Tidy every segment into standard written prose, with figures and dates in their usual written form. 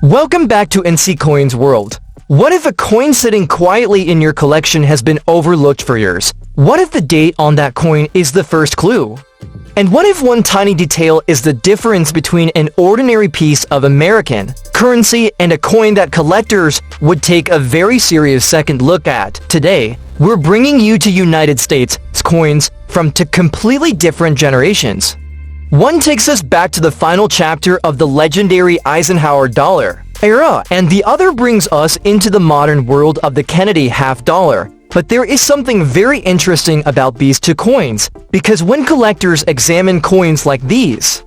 Welcome back to NC Coins World. What if a coin sitting quietly in your collection has been overlooked for years? What if the date on that coin is the first clue? And what if one tiny detail is the difference between an ordinary piece of American currency and a coin that collectors would take a very serious second look at? Today, we're bringing you to United States coins from two completely different generations. One takes us back to the final chapter of the legendary Eisenhower Dollar era, and the other brings us into the modern world of the Kennedy half dollar. But there is something very interesting about these two coins, because when collectors examine coins like these,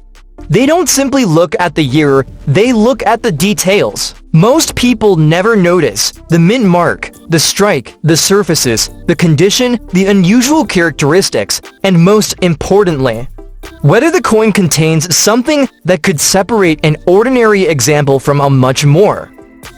they don't simply look at the year, they look at the details. Most people never notice the mint mark, the strike, the surfaces, the condition, the unusual characteristics, and most importantly, whether the coin contains something that could separate an ordinary example from a much more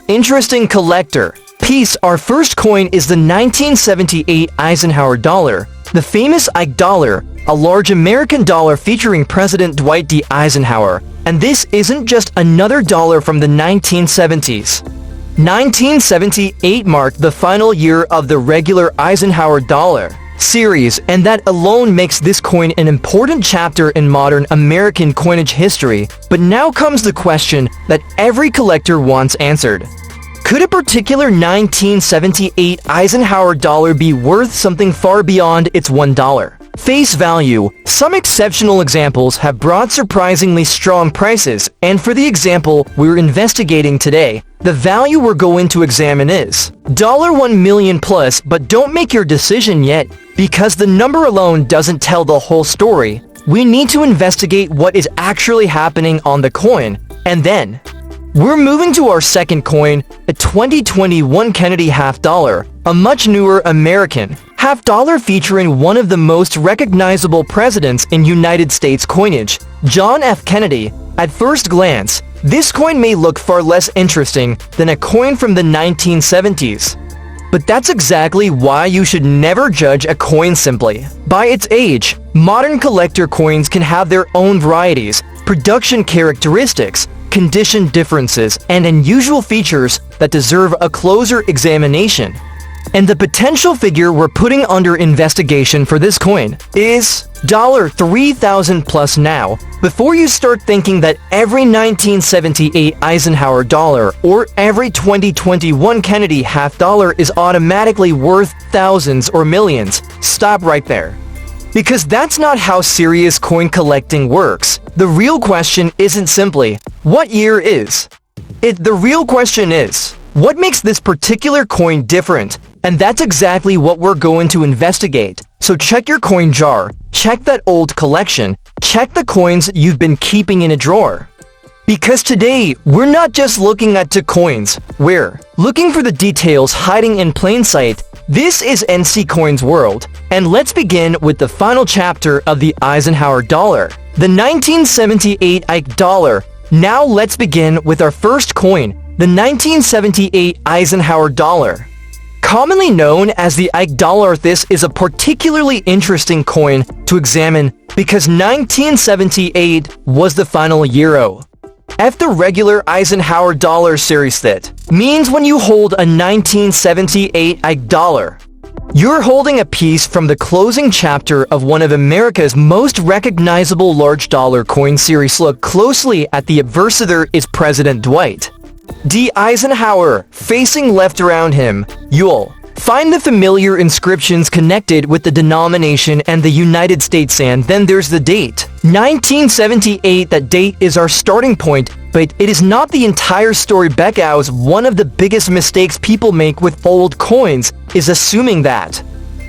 interesting collector piece. Our first coin is the 1978 Eisenhower Dollar, the famous Ike Dollar, a large American dollar featuring President Dwight D. Eisenhower. And this isn't just another dollar from the 1970s. 1978 marked the final year of the regular Eisenhower Dollar series, and that alone makes this coin an important chapter in modern American coinage history. But now comes the question that every collector wants answered. Could a particular 1978 Eisenhower dollar be worth something far beyond its $1 face value? Some exceptional examples have brought surprisingly strong prices, and for the example we're investigating today, the value we're going to examine is $1 million plus. But don't make your decision yet, because the number alone doesn't tell the whole story. We need to investigate what is actually happening on the coin, and then we're moving to our second coin, a 2021 Kennedy half dollar, a much newer American half dollar featuring one of the most recognizable presidents in United States coinage, John F. Kennedy. At first glance, this coin may look far less interesting than a coin from the 1970s. But that's exactly why you should never judge a coin simply by its age. Modern collector coins can have their own varieties, production characteristics, condition differences, and unusual features that deserve a closer examination. And the potential figure we're putting under investigation for this coin is $3,000 plus. Now, before you start thinking that every 1978 Eisenhower dollar or every 2021 Kennedy half dollar is automatically worth thousands or millions, stop right there. Because that's not how serious coin collecting works. The real question isn't simply, what year is it? The real question is, what makes this particular coin different? And that's exactly what we're going to investigate. So check your coin jar, check that old collection, check the coins you've been keeping in a drawer. Because today, we're not just looking at two coins, we're looking for the details hiding in plain sight. This is NC Coins World, and let's begin with the final chapter of the Eisenhower Dollar, the 1978 Ike Dollar. Now let's begin with our first coin, the 1978 Eisenhower Dollar. Commonly known as the Ike Dollar, this is a particularly interesting coin to examine because 1978 was the final year of the regular Eisenhower Dollar series. That means when you hold a 1978 Ike Dollar, you're holding a piece from the closing chapter of one of America's most recognizable large dollar coin series. Look closely at the obverse. There is President Dwight D. Eisenhower. Facing left around him, you'll find the familiar inscriptions connected with the denomination and the United States, and then there's the date, 1978. That date is our starting point, but it is not the entire story. Because one of the biggest mistakes people make with old coins is assuming that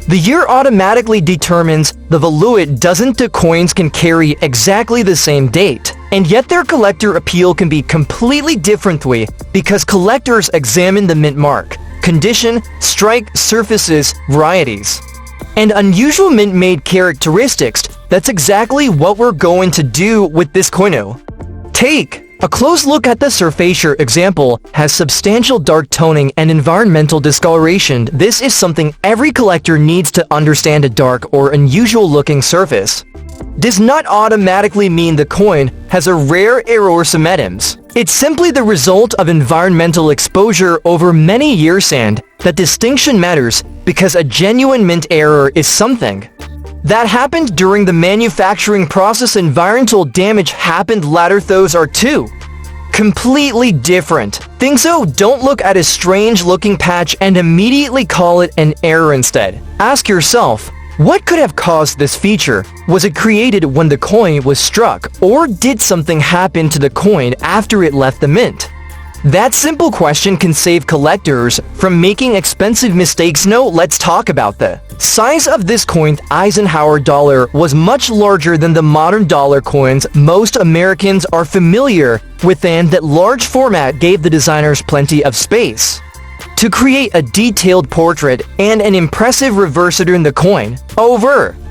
the year automatically determines the value. It doesn't. The coins can carry exactly the same date, and yet their collector appeal can be completely different because collectors examine the mint mark, condition, strike, surfaces, varieties, and unusual mint-made characteristics. That's exactly what we're going to do with this coin. Take a close look at the surface. Your example has substantial dark toning and environmental discoloration. This is something every collector needs to understand. A dark or unusual looking surface does not automatically mean the coin has a rare error symptoms. It's simply the result of environmental exposure over many years, and that distinction matters because a genuine mint error is something that happened during the manufacturing process. Environmental damage happened later. Those are two completely different things. So don't look at a strange looking patch and immediately call it an error. Instead, ask yourself, what could have caused this feature? Was it created when the coin was struck, or did something happen to the coin after it left the mint? That simple question can save collectors from making expensive mistakes. Now let's talk about the size of this coin. Eisenhower Dollar was much larger than the modern dollar coins most Americans are familiar with, and that large format gave the designers plenty of space to create a detailed portrait and an impressive reverse in the coin.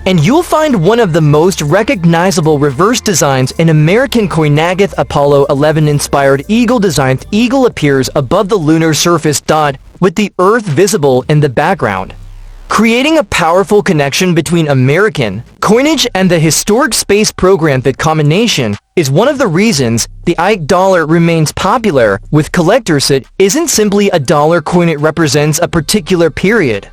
And you'll find one of the most recognizable reverse designs in American coin. Apollo 11 inspired eagle design. Eagle appears above the lunar surface with the Earth visible in the background, creating a powerful connection between American coinage and the historic space program. That combination is one of the reasons the Ike Dollar remains popular with collectors. It isn't simply a dollar coin, it represents a particular period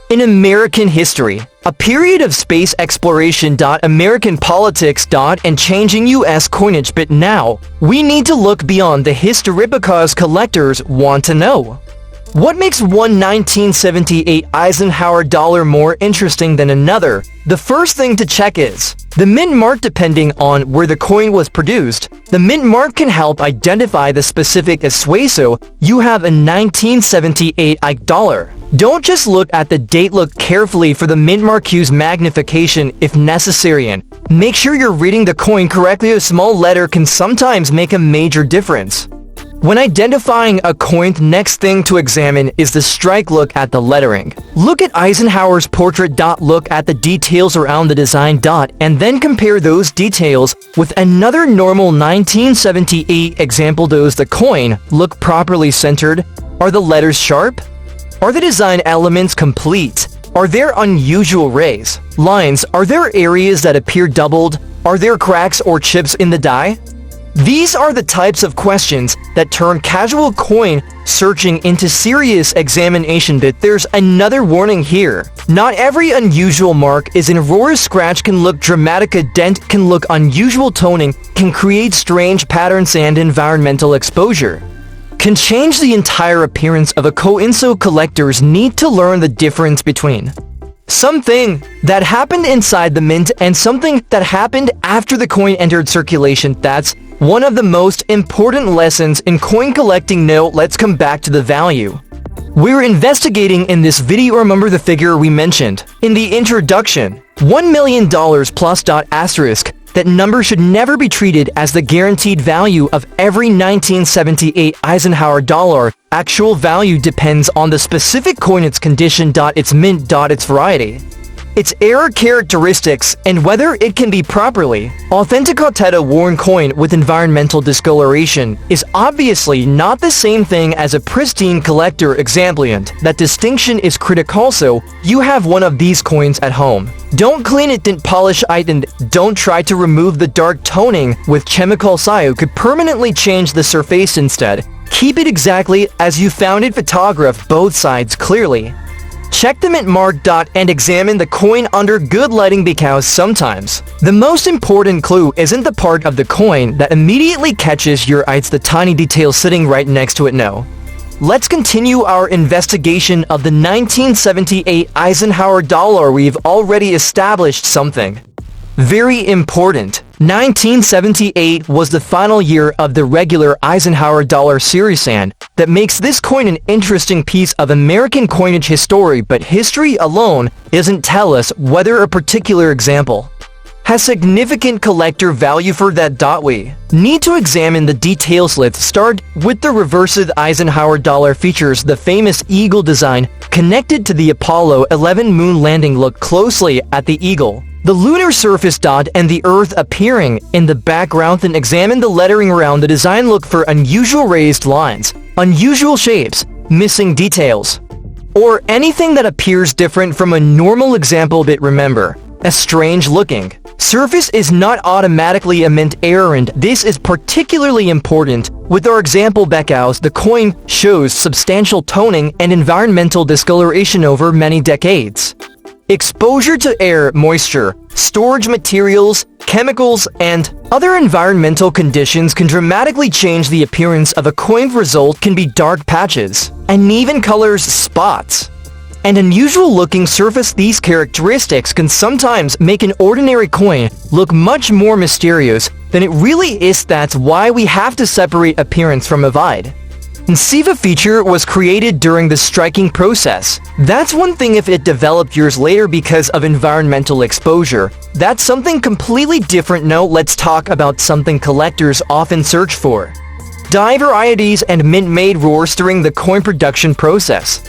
in American history, a period of space exploration, American politics, and changing U.S. coinage. But now, we need to look beyond the history because collectors want to know. What makes one 1978 Eisenhower dollar more interesting than another? The first thing to check is the mint mark. Depending on where the coin was produced, the mint mark can help identify the specific espresso. You have a 1978 Ike Dollar. Don't just look at the date, look carefully for the mint mark. Use magnification if necessary, and make sure you're reading the coin correctly. A small letter can sometimes make a major difference when identifying a coin. Next thing to examine is the strike. Look at the lettering. Look at Eisenhower's portrait. Look at the details around the design. And then compare those details with another normal 1978 example. Does the coin look properly centered? Are the letters sharp? Are the design elements complete? Are there unusual rays, lines? Are there areas that appear doubled? Are there cracks or chips in the die? These are the types of questions that turn casual coin searching into serious examination. But there's another warning here. Not every unusual mark is in raw. Scratch can look dramatic, a dent can look unusual, toning can create strange patterns, and environmental exposure can change the entire appearance of a coin. So collectors need to learn the difference between something that happened inside the mint and something that happened after the coin entered circulation. That's one of the most important lessons in coin collecting. Now let's come back to the value we're investigating in this video. Remember the figure we mentioned in the introduction, $1 million plus. Asterisk. That number should never be treated as the guaranteed value of every 1978 Eisenhower dollar. Actual value depends on the specific coin, its condition, its mint, its variety, its error characteristics, and whether it can be properly authenticated. A worn coin with environmental discoloration is obviously not the same thing as a pristine collector example, and that distinction is critical. Also, you have one of these coins at home. Don't clean it, don't polish it, and don't try to remove the dark toning with chemical sio. Could permanently change the surface. Instead, keep it exactly as you found it. Photograph both sides clearly. Check the mint mark. And examine the coin under good lighting, because sometimes the most important clue isn't the part of the coin that immediately catches your eye, it's the tiny detail sitting right next to it. Now, let's continue our investigation of the 1978 Eisenhower dollar. We've already established something very important. 1978 was the final year of the regular Eisenhower dollar series, and that makes this coin an interesting piece of American coinage history. But history alone doesn't tell us whether a particular example has significant collector value. For that, we need to examine the details. Let's start with the reversed Eisenhower dollar. Features the famous eagle design connected to the Apollo 11 moon landing. Look closely at the eagle, the lunar surface, and the Earth appearing in the background, and examine the lettering around the design. Look for unusual raised lines, unusual shapes, missing details, or anything that appears different from a normal example. But remember, a strange looking surface is not automatically a mint error, and this is particularly important. With our example Beckows, the coin shows substantial toning and environmental discoloration over many decades. Exposure to air, moisture, storage materials, chemicals, and other environmental conditions can dramatically change the appearance of a coin. Result can be dark patches, uneven colors, spots, and unusual looking surface. These characteristics can sometimes make an ordinary coin look much more mysterious than it really is. That's why we have to separate appearance from a vibe. And Siva feature was created during the striking process. That's one thing. If it developed years later because of environmental exposure, that's something completely different. Now let's talk about something collectors often search for: die varieties and mint-made roars during the coin production process.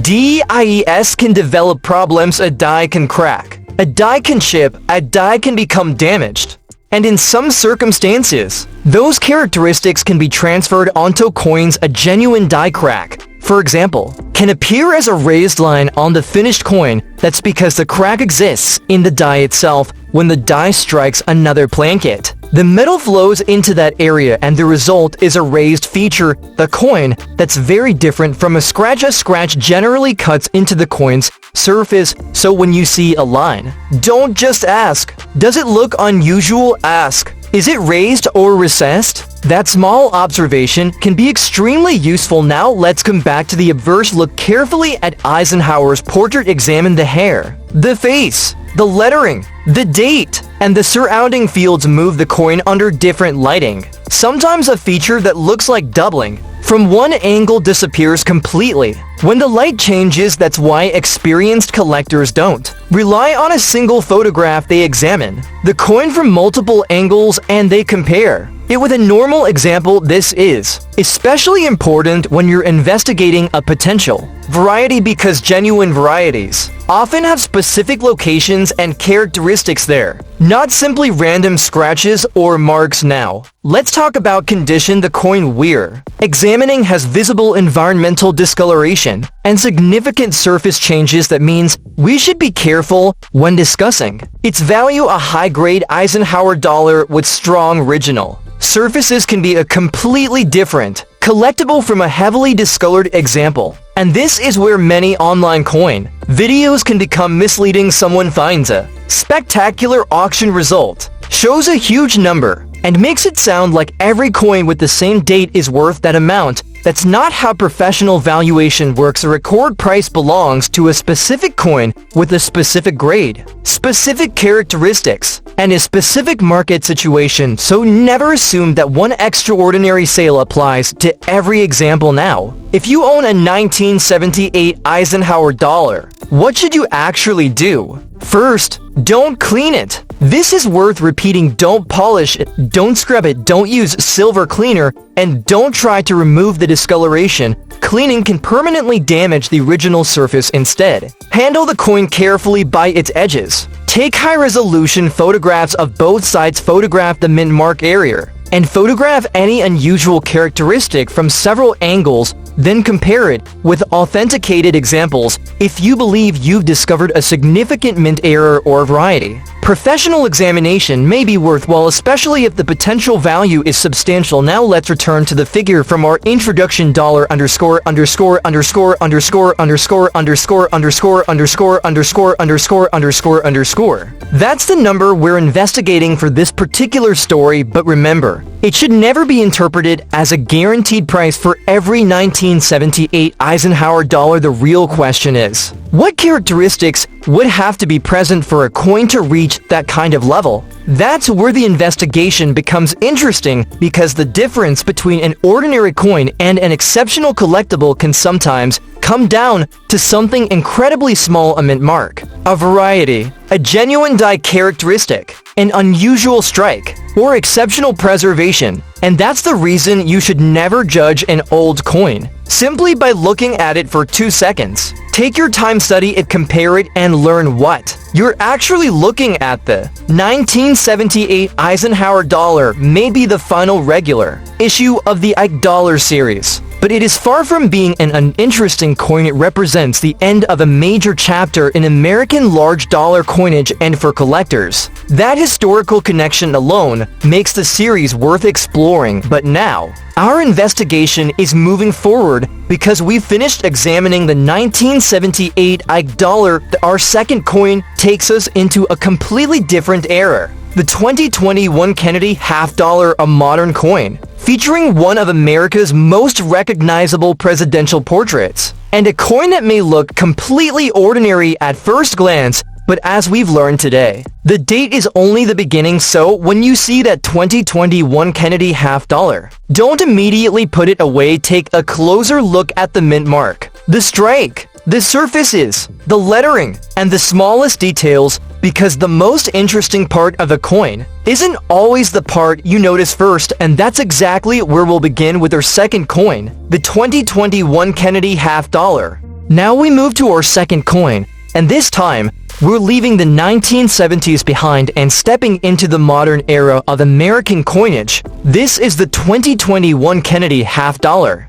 DIES can develop problems. A die can crack, a die can chip, a die can become damaged. And in some circumstances, those characteristics can be transferred onto coins. A genuine die crack, for example, can appear as a raised line on the finished coin. That's because the crack exists in the die itself. When the die strikes another blanket, the metal flows into that area and the result is a raised feature. The coin that's very different from a scratch. A scratch generally cuts into the coin's surface, so when you see a line, don't just ask, does it look unusual? Ask, is it raised or recessed? That small observation can be extremely useful. Now let's come back to the obverse. Look carefully at Eisenhower's portrait. Examine the hair, the face, the lettering, the date, and the surrounding fields. Move the coin under different lighting. Sometimes a feature that looks like doubling from one angle disappears completely when the light changes. That's why experienced collectors don't rely on a single photograph. They examine the coin from multiple angles and they compare it with a normal example. This is especially important when you're investigating a potential variety because genuine varieties often have specific locations and characteristics there, not simply random scratches or marks. Now, let's talk about condition. The coin we're examining has visible environmental discoloration and significant surface changes. That means we should be careful when discussing its value. A high-grade Eisenhower dollar with strong original surfaces can be a completely different collectible from a heavily discolored example. And this is where many online coin videos can become misleading. Someone finds a spectacular auction result, shows a huge number, and makes it sound like every coin with the same date is worth that amount. That's not how professional valuation works. A record price belongs to a specific coin with a specific grade, specific characteristics, and a specific market situation, so never assume that one extraordinary sale applies to every example. Now, if you own a 1978 Eisenhower dollar, what should you actually do? First, don't clean it. This is worth repeating. Don't polish it, don't scrub it, don't use silver cleaner, and don't try to remove the discoloration. Cleaning can permanently damage the original surface. Instead, handle the coin carefully by its edges. Take high-resolution photographs of both sides. Photograph the mint mark area and photograph any unusual characteristic from several angles. Then compare it with authenticated examples if you believe you've discovered a significant mint error or variety. Professional examination may be worthwhile, especially if the potential value is substantial. Now let's return to the figure from our introduction. Dollar underscore underscore underscore underscore underscore underscore underscore underscore underscore underscore underscore underscore. That's the number we're investigating for this particular story, but remember, it should never be interpreted as a guaranteed price for every 1978 Eisenhower dollar. The real question is, what characteristics would have to be present for a coin to reach that kind of level? That's where the investigation becomes interesting, because the difference between an ordinary coin and an exceptional collectible can sometimes come down to something incredibly small: a mint mark, a variety, a genuine die characteristic, an unusual strike, or exceptional preservation. And that's the reason you should never judge an old coin simply by looking at it for 2 seconds. Take your time, study it, compare it, and learn what you're actually looking at. The 1978 Eisenhower dollar may be the final regular issue of the Ike Dollar series. But it is far from being an uninteresting coin. It represents the end of a major chapter in American large dollar coinage, and for collectors, that historical connection alone makes the series worth exploring. But now, our investigation is moving forward because we finished examining the 1978 Ike Dollar. Our second coin takes us into a completely different era. The 2021 Kennedy half dollar, a modern coin, featuring one of America's most recognizable presidential portraits, and a coin that may look completely ordinary at first glance, but as we've learned today, the date is only the beginning. So when you see that 2021 Kennedy half dollar, don't immediately put it away. Take a closer look at the mint mark, the strike, the surfaces, the lettering, and the smallest details, because the most interesting part of a coin isn't always the part you notice first, and that's exactly where we'll begin with our second coin, the 2021 Kennedy half dollar. Now we move to our second coin, and this time, we're leaving the 1970s behind and stepping into the modern era of American coinage. This is the 2021 Kennedy half dollar,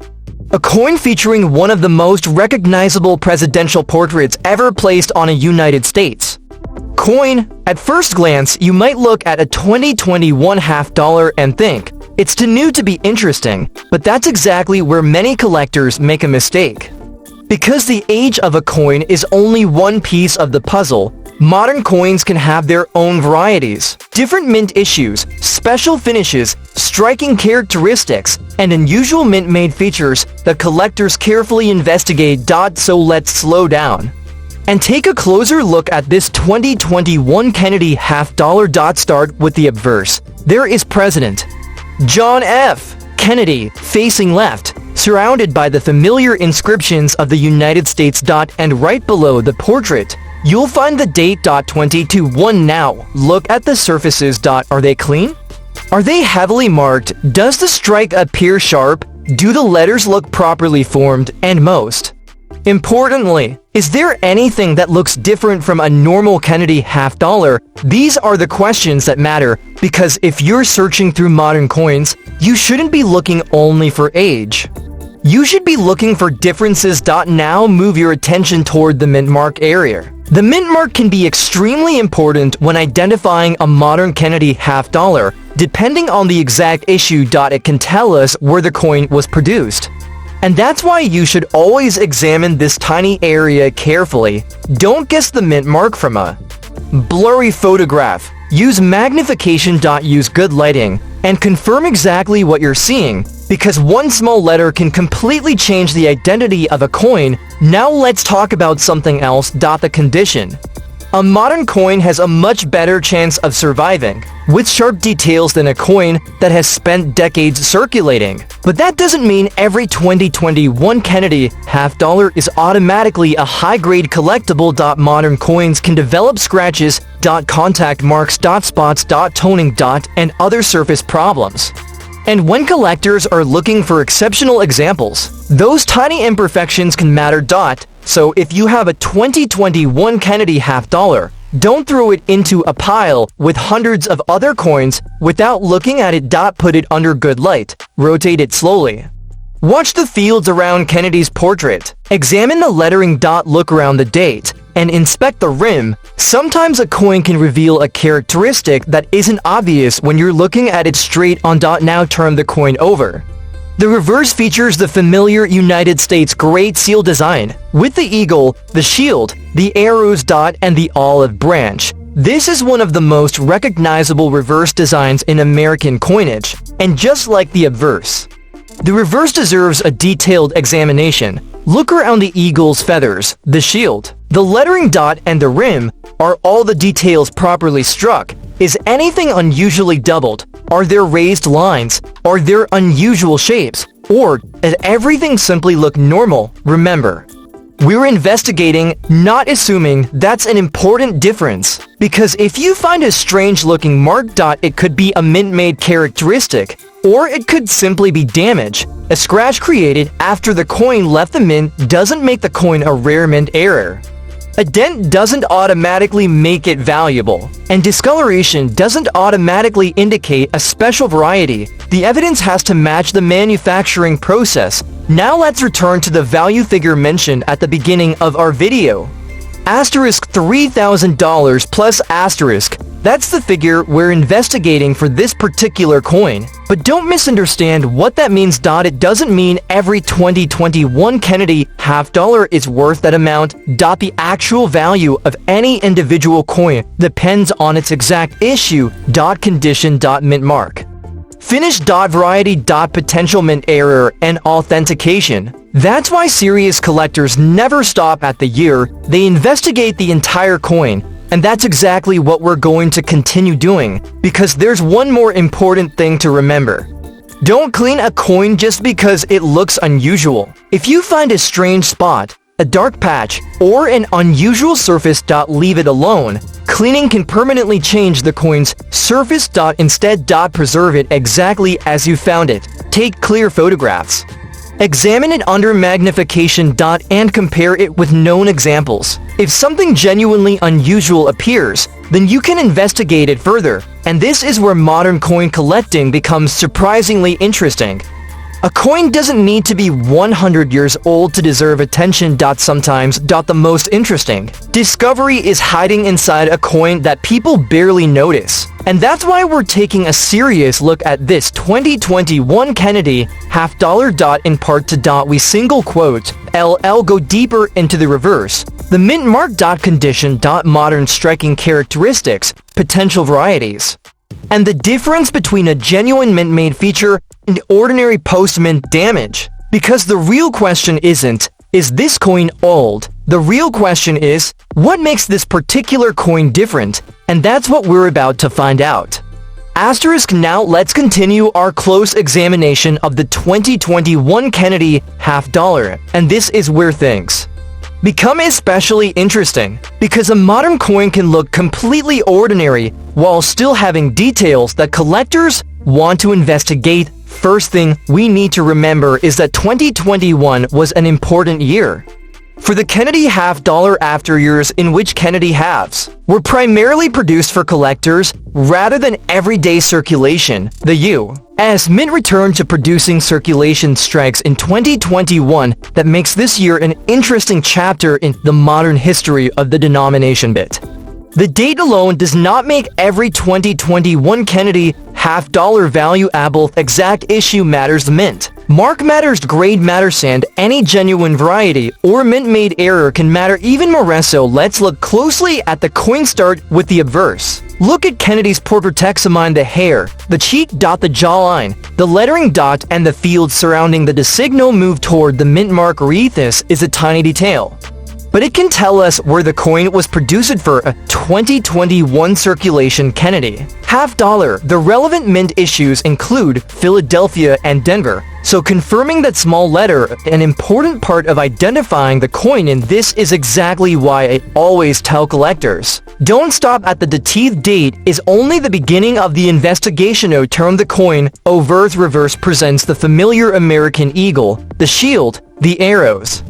a coin featuring one of the most recognizable presidential portraits ever placed on a United States coin. At first glance, you might look at a 2021 half dollar and think, it's too new to be interesting, but that's exactly where many collectors make a mistake. Because the age of a coin is only one piece of the puzzle, modern coins can have their own varieties, different mint issues, special finishes, striking characteristics, and unusual mint-made features that collectors carefully investigate. So let's slow down and take a closer look at this 2021 Kennedy half dollar. Start with the obverse. There is President John F. Kennedy facing left, surrounded by the familiar inscriptions of the United States. And right below the portrait, you'll find the date. 2021. Now, look at the surfaces. Are they clean? Are they heavily marked? Does the strike appear sharp? Do the letters look properly formed? And most importantly, is there anything that looks different from a normal Kennedy half dollar? These are the questions that matter, because if you're searching through modern coins, you shouldn't be looking only for age. You should be looking for differences. Now move your attention toward the mint mark area. The mint mark can be extremely important when identifying a modern Kennedy half dollar. Depending on the exact issue, it can tell us where the coin was produced. And that's why you should always examine this tiny area carefully. Don't guess the mint mark from a blurry photograph. Use magnification. Use good lighting and confirm exactly what you're seeing, because one small letter can completely change the identity of a coin. Now let's talk about something else. The condition. A modern coin has a much better chance of surviving with sharp details than a coin that has spent decades circulating. But that doesn't mean every 2021 Kennedy half dollar is automatically a high-grade collectible. Modern coins can develop scratches, contact marks, spots, toning, and other surface problems. And when collectors are looking for exceptional examples, those tiny imperfections can matter. So if you have a 2021 Kennedy half dollar, don't throw it into a pile with hundreds of other coins without looking at it. Put it under good light. Rotate it slowly. Watch the fields around Kennedy's portrait. Examine the lettering. Look around the date and inspect the rim. Sometimes a coin can reveal a characteristic that isn't obvious when you're looking at it straight on. Now turn the coin over. The reverse features the familiar United States Great Seal design, with the eagle, the shield, the arrows. And the olive branch. This is one of the most recognizable reverse designs in American coinage, and just like the obverse, the reverse deserves a detailed examination. Look around the eagle's feathers, the shield, the lettering. And the rim. Are all the details properly struck? Is anything unusually doubled? Are there raised lines? Are there unusual shapes? Or does everything simply look normal? Remember, we're investigating, not assuming. That's an important difference, because if you find a strange-looking mark, it could be a mint-made characteristic, or it could simply be damage. A scratch created after the coin left the mint doesn't make the coin a rare mint error. A dent doesn't automatically make it valuable, and discoloration doesn't automatically indicate a special variety. The evidence has to match the manufacturing process. Now let's return to the value figure mentioned at the beginning of our video. Asterisk $3,000 plus asterisk. That's the figure we're investigating for this particular coin. But don't misunderstand what that means. It doesn't mean every 2021 Kennedy half dollar is worth that amount. The actual value of any individual coin depends on its exact issue, condition, mint mark. Finish, variety, potential mint error, and authentication. That's why serious collectors never stop at the year. They investigate the entire coin. And that's exactly what we're going to continue doing, because there's one more important thing to remember. Don't clean a coin just because it looks unusual. If you find a strange spot, a dark patch, or an unusual surface, leave it alone. Cleaning can permanently change the coin's surface. Instead, preserve it exactly as you found it. Take clear photographs. Examine it under magnification. And compare it with known examples. If something genuinely unusual appears, then you can investigate it further. And this is where modern coin collecting becomes surprisingly interesting. A coin doesn't need to be 100 years old to deserve attention. Sometimes, the most interesting discovery is hiding inside a coin that people barely notice. And that's why we're taking a serious look at this 2021 Kennedy half dollar. In part 2, we single quote LL go deeper into the reverse, the mint mark. Condition. Modern striking characteristics, potential varieties, and the difference between a genuine mint-made feature and ordinary post-mint damage. Because the real question isn't, is this coin old? The real question is, what makes this particular coin different? And that's what we're about to find out. Asterisk. Now let's continue our close examination of the 2021 Kennedy half dollar. And this is where things become especially interesting, because a modern coin can look completely ordinary while still having details that collectors want to investigate. First thing we need to remember is that 2021 was an important year for the Kennedy half dollar, after years in which Kennedy halves were primarily produced for collectors rather than everyday circulation. The U.S. Mint returned to producing circulation strikes in 2021 that makes this year an interesting chapter in the modern history of the denomination bit. The date alone does not make every 2021 Kennedy half dollar valuable. Exact issue matters, mint mark matters, grade matters, and any genuine variety or mint-made error can matter even more. So let's look closely at the coin. Start with the obverse. Look at Kennedy's portratexamine. The hair, the cheek, the jawline, the lettering, and the field surrounding the signal move toward the mint mark wreath. This is a tiny detail, but it can tell us where the coin was produced for a 2021 circulation Kennedy half dollar. The relevant mint issues include Philadelphia and Denver, so confirming that small letter an important part of identifying the coin, and this is exactly why I always tell collectors, don't stop at the teeth. Date is only the beginning of the investigation. Term the coin obverse. Reverse presents the familiar American eagle, the shield, the arrows,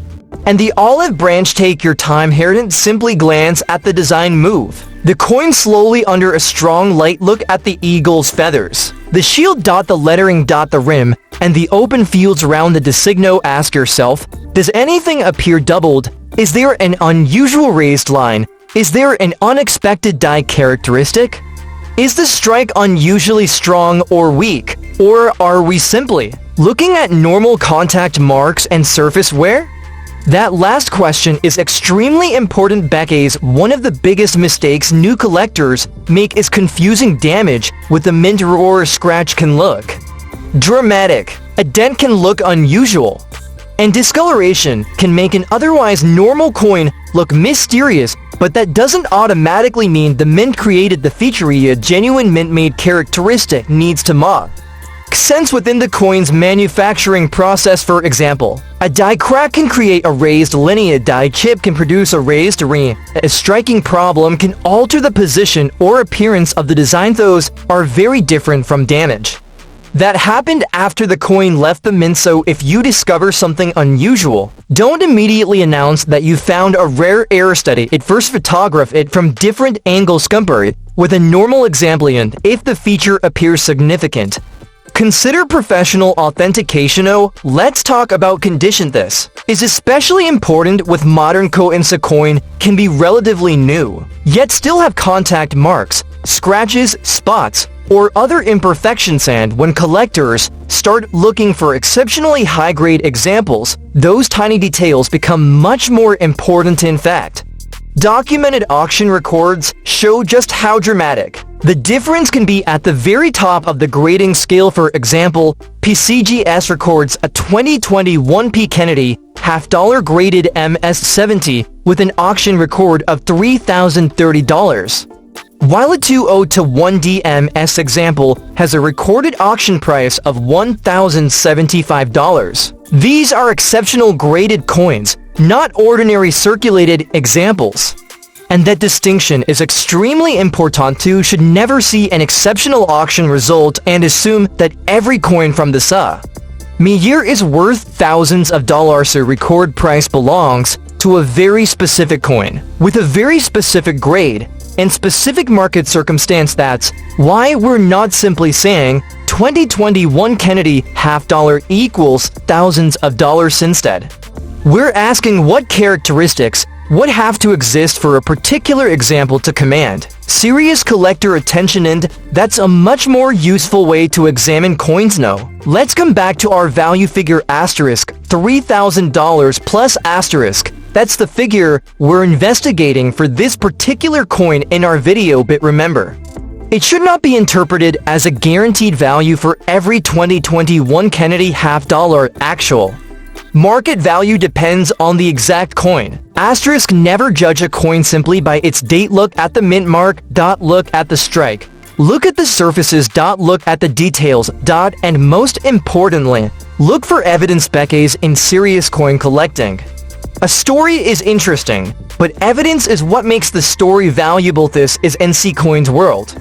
and the olive branch. Take your time here and simply glance at the design. Move the coin slowly under a strong light. Look at the eagle's feathers, the shield, the lettering, the rim, and the open fields around the designo. Ask yourself, does anything appear doubled? Is there an unusual raised line? Is there an unexpected die characteristic? Is the strike unusually strong or weak? Or are we simply looking at normal contact marks and surface wear? That last question is extremely important, because one of the biggest mistakes new collectors make is confusing damage with the mint or scratch. Can look dramatic, a dent can look unusual, and discoloration can make an otherwise normal coin look mysterious, but that doesn't automatically mean the mint created the feature. A genuine mint-made characteristic needs to make sense within the coin's manufacturing process. For example, a die crack can create a raised line, a die chip can produce a raised ring, a striking problem can alter the position or appearance of the design. Those are very different from damage. that happened after the coin left the mint. So if you discover something unusual, don't immediately announce that you found a rare error. Study it first, photograph it from different angles, compare it with a normal example, and if the feature appears significant, consider professional authentication. Oh, let's talk about condition. This is especially important with modern coins. A coin can be relatively new, yet still have contact marks, scratches, spots, or other imperfections, and when collectors start looking for exceptionally high-grade examples, those tiny details become much more important. In fact, documented auction records show just how dramatic the difference can be at the very top of the grading scale. For example, PCGS records a 2021 P. Kennedy half-dollar graded MS-70 with an auction record of $3,030, while a 2/1 DMS example has a recorded auction price of $1,075. These are exceptional graded coins, not ordinary circulated examples. And that distinction is extremely important too. Should never see an exceptional auction result and assume that every coin from the year is worth thousands of dollars. A record price belongs to a very specific coin, with a very specific grade, and specific market circumstance. That's why we're not simply saying 2021 Kennedy half-dollar equals thousands of dollars. Instead, we're asking what characteristics would have to exist for a particular example to command serious collector attention, and that's a much more useful way to examine coins. Now, let's come back to our value figure $3,000 plus asterisk. That's the figure we're investigating for this particular coin in our video. But remember, it should not be interpreted as a guaranteed value for every 2021 Kennedy half-dollar. Actual market value depends on the exact coin. Asterisk, never judge a coin simply by its date. Look at the mint mark. Look at the strike. Look at the surfaces. Look at the details. And most importantly, look for evidence. Becase in serious coin collecting, a story is interesting, but evidence is what makes the story valuable. This is NC Coins World.